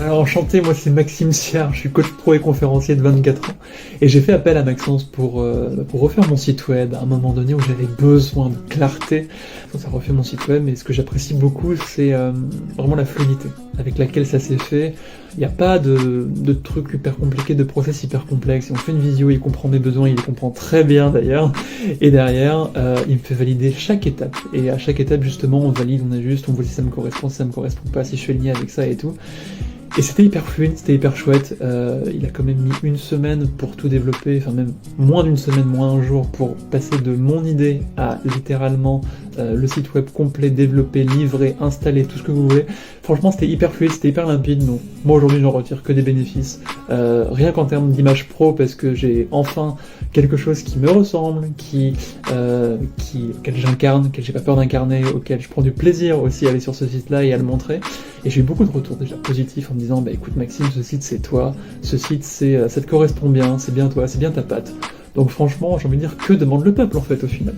Alors enchanté, moi c'est Maxime Siard, je suis coach pro et conférencier de 24 ans et j'ai fait appel à Maxence pour refaire mon site web à un moment donné où j'avais besoin de clarté. Donc ça refait mon site web, mais ce que j'apprécie beaucoup c'est vraiment la fluidité avec laquelle ça s'est fait. Il n'y a pas de trucs hyper compliqués, de process hyper complexes. Si on fait une visio, il comprend mes besoins, il les comprend très bien d'ailleurs. Et derrière, il me fait valider chaque étape. Et à chaque étape justement, on valide, on ajuste, on voit si ça me correspond, si ça me correspond pas, si je suis aligné avec ça et tout. Et c'était hyper fluide, c'était hyper chouette. Il a quand même mis une semaine pour tout développer, enfin même moins d'une semaine, moins un jour, pour passer de mon idée à littéralement le site web complet, développé, livré, installé, tout ce que vous voulez. Franchement, c'était hyper fluide, c'était hyper limpide. Donc moi aujourd'hui, j'en retire que des bénéfices. Rien qu'en termes d'image pro, parce que j'ai enfin quelque chose qui me ressemble, auquel j'incarne, auquel j'ai pas peur d'incarner, auquel je prends du plaisir aussi à aller sur ce site-là et à le montrer. Et j'ai eu beaucoup de retours déjà positifs en me disant bah écoute Maxime, ce site c'est toi, ce site ça te correspond bien, c'est bien toi, c'est bien ta patte. Donc franchement, j'ai envie de dire que demande le peuple en fait au final.